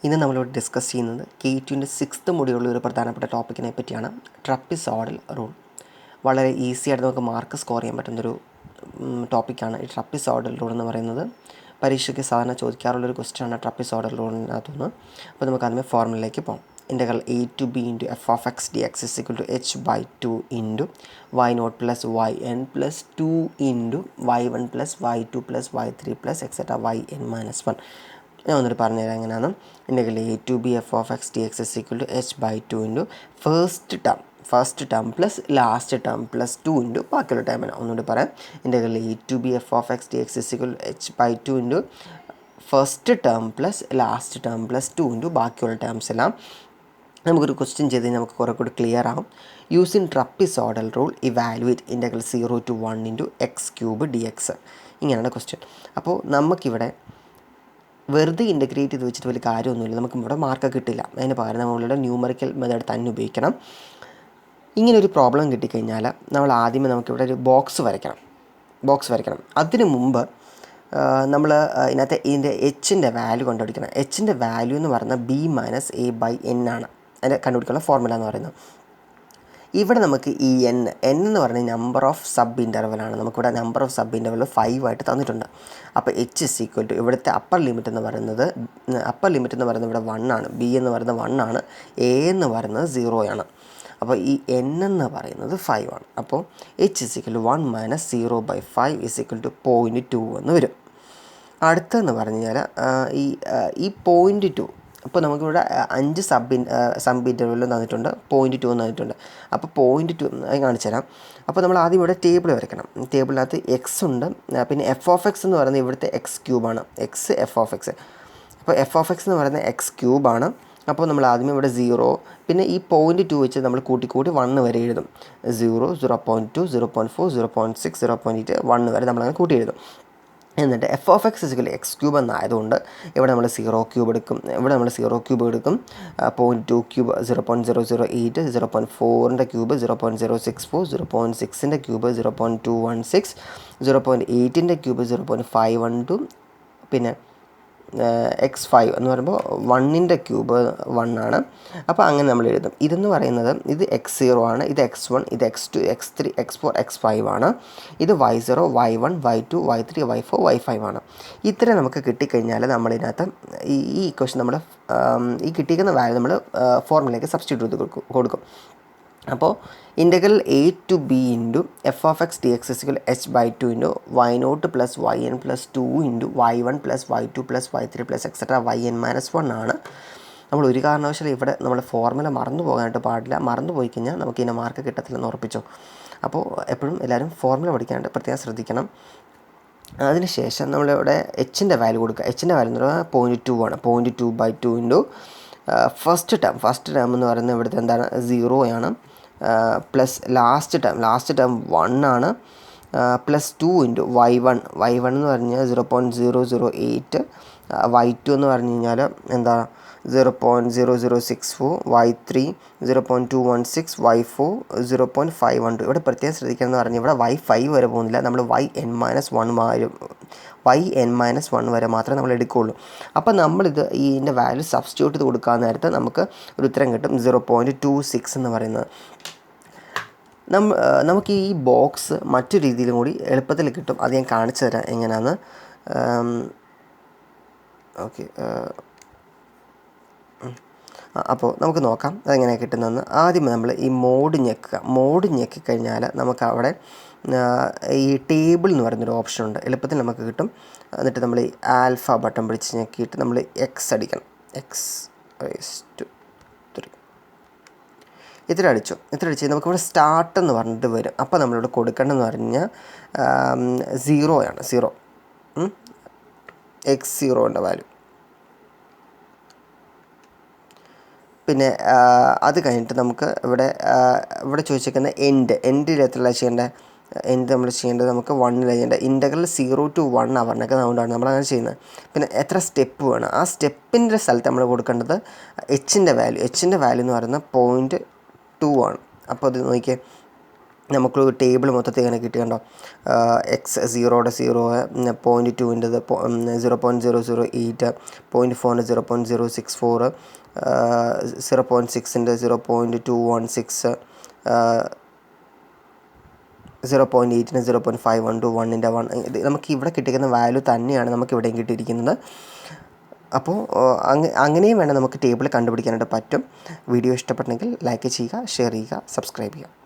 ഇന്ന് നമ്മളിവിടെ ഡിസ്കസ് ചെയ്യുന്നത് K2ൻ്റെ 6th മൊഡ്യൂളിൽ ഒരു പ്രധാനപ്പെട്ട ടോപ്പിക്കിനെ പറ്റിയാണ്. Trapezoidal rule. വളരെ ഈസി ആയിട്ട് നമുക്ക് മാർക്ക് സ്കോർ ചെയ്യാൻ പറ്റുന്നൊരു ടോപ്പിക്കാണ് ഈ ട്രപ്പിസോഡൽ റൂൾ എന്ന് പറയുന്നത്. പരീക്ഷയ്ക്ക് സാധാരണ ചോദിക്കാറുള്ളൊരു ക്വസ്റ്റ്യനാണ് ട്രപ്പിസോഡൽ റൂളിനകത്തുനിന്ന്. അപ്പോൾ നമുക്ക് ആദ്യമേ ഫോർമുലയിലേക്ക് പോകാം. Integral a to b into f of x dx is equal to h/2 into y0 plus yn plus 2 into y1 plus y2 plus y3 plus etc. yn minus 1. ഞാൻ ഒന്നിട്ട് പറഞ്ഞുതരാം എങ്ങനെയാണ്. Integral a to b f of x dx is equal to h/2 into first term plus last term plus 2 into ബാക്കിയുള്ള ടേമിന്. ഒന്നുകൂടി പറയാം. Integral a to b f of x dx is equal to h/2 into first term plus last term plus 2 into ബാക്കിയുള്ള terms എല്ലാം. നമുക്കൊരു question ചെയ്ത് നമുക്ക് കുറേ കൂടി ക്ലിയർ ആവും. Using trapezoidal rule evaluate integral 0 to 1 into x³ dx. ഇങ്ങനെയാണ് question. അപ്പോൾ നമുക്കിവിടെ വെറുതെ ഇൻ്റഗ്രേറ്റ് ചെയ്ത് വെച്ചിട്ട് വലിയ കാര്യമൊന്നുമില്ല, നമുക്ക് ഇവിടെ മാർക്ക് കിട്ടില്ല. അതിന് പകരം നമ്മളുടെ ന്യൂമറിക്കൽ മെത്തേഡ് തന്നെ ഉപയോഗിക്കണം. ഇങ്ങനൊരു പ്രോബ്ലം കിട്ടിക്കഴിഞ്ഞാൽ നമ്മൾ ആദ്യമേ നമുക്കിവിടെ ഒരു ബോക്സ് വരയ്ക്കണം. അതിനു മുമ്പ് നമ്മൾ ഇതിൻ്റെ എച്ചിൻ്റെ വാല്യൂ കണ്ടുപിടിക്കണം. എച്ചിൻ്റെ വാല്യൂ എന്ന് പറയുന്നത് b-a/n ആണ്. അതിൻ്റെ കണ്ടുപിടിക്കാനുള്ള ഫോർമുല എന്ന് പറയുന്നത്. ഇവിടെ നമുക്ക് ഈ n എന്ന് പറയുന്നത് നമ്പർ ഓഫ് സബ് ഇൻ്റർവലാണ്. നമുക്കിവിടെ നമ്പർ ഓഫ് സബ് ഇൻ്റർവൽ 5 ആയിട്ട് തന്നിട്ടുണ്ട്. അപ്പോൾ h is equal to ഇവിടുത്തെ അപ്പർ ലിമിറ്റ് എന്ന് പറയുന്നത് ഇവിടെ 1 ആണ്. b എന്ന് പറയുന്നത് 1 ആണ്. a എന്ന് പറയുന്നത് 0 ആണ്. അപ്പോൾ ഈ n എന്ന് പറയുന്നത് 5 ആണ്. അപ്പോൾ h is equal to 1 minus 0/5 is equal to 0.2 എന്ന് വരും. അടുത്തെന്ന് പറഞ്ഞു കഴിഞ്ഞാൽ ഈ 0.2. അപ്പോൾ നമുക്കിവിടെ 5 സബ് ഇൻ്റർവെല്ലും തന്നിട്ടുണ്ട്, 0.2 തന്നിട്ടുണ്ട്. അപ്പോൾ 0.2 കാണിച്ചു തരാം. അപ്പോൾ നമ്മൾ ആദ്യം ഇവിടെ ടേബിൾ വരയ്ക്കണം. ടേബിളിനകത്ത് എക്സ് ഉണ്ട്, പിന്നെ എഫ് ഓഫ് എക്സ് എന്ന് പറയുന്നത് ഇവിടുത്തെ x³ ആണ്. X F of X. അപ്പോൾ എഫ് ഓഫ് എക്സ് എന്ന് പറയുന്നത് x³ ആണ്. അപ്പോൾ നമ്മൾ ആദ്യമേ ഇവിടെ 0, പിന്നെ ഈ 0.2 വെച്ച് നമ്മൾ കൂട്ടി 1 വരെ എഴുതും. 0, 0.2, 0.4, 0.6, 0.8, 1 വരെ നമ്മളങ്ങനെ കൂട്ടി എഴുതും. എന്നിട്ട് F of X is equal x³ എന്നായതുകൊണ്ട് ഇവിടെ നമ്മൾ 0³ എടുക്കും. 0.2³ 0.008, 0.4ൻ്റെ ക്യൂബ് 0.064, 0.6ൻ്റെ ക്യൂബ് 0.216, 0.8ൻ്റെ ക്യൂബ് 0.512, പിന്നെ x5 എന്ന് പറയുമ്പോൾ 1ൻ്റെ ക്യൂബ് 1 ആണ്. അപ്പോൾ അങ്ങനെ നമ്മൾ എഴുതും. ഇതെന്ന് പറയുന്നത് ഇത് x0 ആണ്, ഇത് x1, ഇത് x2, x3, x4, x5 ആണ്. ഇത് y0, y1, y2, y3, y4, y5 ആണ്. ഇത്രയും നമുക്ക് കിട്ടിക്കഴിഞ്ഞാൽ നമ്മളിതിനകത്ത് ഈ ഇക്വേഷൻ നമ്മൾ ഈ കിട്ടിയിരിക്കുന്ന വാല്യൂ നമ്മൾ ഫോർമുലയിലേക്ക് സബ്സ്റ്റിറ്റ്യൂട്ട് ചെയ്ത് കൊടുക്കും. അപ്പോൾ integral a to b into F of X dx is equal h/2 into y0 plus yn plus 2 into y1 plus y2 plus y3 plus etcetera yn minus 1 ആണ്. നമ്മൾ ഒരു കാരണവശാലും ഇവിടെ നമ്മൾ ഫോർമുല മറന്നു പോകാനായിട്ട് പാടില്ല. മറന്നു പോയി കഴിഞ്ഞാൽ നമുക്ക് ഇതിൻ്റെ മാർക്ക് കിട്ടത്തില്ലെന്ന് ഉറപ്പിച്ചോ. അപ്പോൾ എപ്പോഴും എല്ലാവരും ഫോർമുല പഠിക്കാനായിട്ട് പ്രത്യേകം ശ്രദ്ധിക്കണം. അതിനുശേഷം നമ്മളിവിടെ എച്ചിൻ്റെ വാല്യൂ കൊടുക്കുക. എച്ചിൻ്റെ വാല്യൂ എന്ന് പറയുന്നത് 0.2 ആണ്. 0.2/2 ഇൻറ്റു ഫസ്റ്റ് ടേം എന്ന് പറയുന്നത് ഇവിടുത്തെ എന്താണ് 0 ആണ്. പ്ലസ് ലാസ്റ്റ് ടേം 1 ആണ്. പ്ലസ് 2 ഇൻറ്റു y1 എന്ന് പറഞ്ഞു കഴിഞ്ഞാൽ 0.008, y2 എന്ന് പറഞ്ഞു കഴിഞ്ഞാൽ എന്താ 0.0064, y3 0.216, y4 0.512. ഇവിടെ പ്രത്യേകം ശ്രദ്ധിക്കണം എന്ന് പറഞ്ഞാൽ ഇവിടെ y5 വരെ പോകുന്നില്ല, നമ്മൾ yn-1 വരെ മാത്രമേ നമ്മൾ എടുക്കുകയുള്ളൂ. അപ്പോൾ നമ്മളിത് ഇതിൻ്റെ വാല്യൂ സബ്സ്റ്റിറ്റ്യൂട്ട് ചെയ്ത് കൊടുക്കാൻ നേരത്ത് നമുക്ക് ഒരു ഉത്തരം കിട്ടും 0.26 എന്ന് പറയുന്നത്. നമുക്ക് ഈ ബോക്സ് മറ്റു രീതിയിലും കൂടി എളുപ്പത്തിൽ കിട്ടും. അത് ഞാൻ കാണിച്ചു തരാം എങ്ങനെയാണെന്ന്. ഓക്കെ, അപ്പോൾ നമുക്ക് നോക്കാം അതെങ്ങനെയാണ് കിട്ടുന്നതെന്ന്. ആദ്യം നമ്മൾ ഈ മോഡ് ഞെക്കിക്കഴിഞ്ഞാൽ നമുക്ക് അവിടെ ഈ ടേബിൾ എന്ന് പറയുന്നൊരു ഓപ്ഷൻ ഉണ്ട്. എളുപ്പത്തിൽ നമുക്ക് കിട്ടും. എന്നിട്ട് നമ്മൾ ഈ ആൽഫ ബട്ടൺ പിടിച്ച് ഞെക്കിയിട്ട് നമ്മൾ എക്സ് അടിക്കണം. x⁻³ ഇത്ര അടിച്ച് നമുക്കിവിടെ സ്റ്റാർട്ട് എന്ന് പറഞ്ഞിട്ട് വരും. അപ്പോൾ നമ്മളിവിടെ കൊടുക്കേണ്ടതെന്ന് പറഞ്ഞാൽ 0 ആണ്. 0 x0ൻ്റെ വാല്യൂ. പിന്നെ അത് കഴിഞ്ഞിട്ട് നമുക്ക് ഇവിടെ ചോദിച്ചിരിക്കുന്ന എൻഡിൽ എത്ര നമ്മൾ ചെയ്യേണ്ടത് നമുക്ക് 1 ചെയ്യേണ്ടത്. ഇൻ്റഗ്രൽ 0 to 1 അവറിനൊക്കെ അതുകൊണ്ടാണ് നമ്മളങ്ങനെ ചെയ്യുന്നത്. പിന്നെ എത്ര സ്റ്റെപ്പ് വേണം, ആ സ്റ്റെപ്പിൻ്റെ സ്ഥലത്ത് നമ്മൾ കൊടുക്കേണ്ടത് എച്ചിൻ്റെ വാല്യൂ എന്ന് പറയുന്നത് 0.2 ആണ്. അപ്പോൾ അത് നോക്കിയേ, നമുക്ക് ടേബിൾ മൊത്തത്തിൽ ഇങ്ങനെ കിട്ടി കണ്ടോ. എക്സ് 0.0, 0.2ൻ്റെത് 0.008, 0.4ൻ്റെ 0.064, 0.6ൻ്റെ 0.216, 0.8ന് 0.512, 1ൻ്റെ 1. നമുക്ക് ഇവിടെ കിട്ടിയിരിക്കുന്ന വാല്യൂ തന്നെയാണ് നമുക്ക് ഇവിടെയും കിട്ടിയിരിക്കുന്നത്. അപ്പോൾ അങ്ങനെയും വേണം നമുക്ക് ടേബിൾ കണ്ടുപിടിക്കാനായിട്ട് പറ്റും. വീഡിയോ ഇഷ്ടപ്പെട്ടെങ്കിൽ ലൈക്ക് ചെയ്യുക, ഷെയർ ചെയ്യുക, സബ്സ്ക്രൈബ് ചെയ്യുക.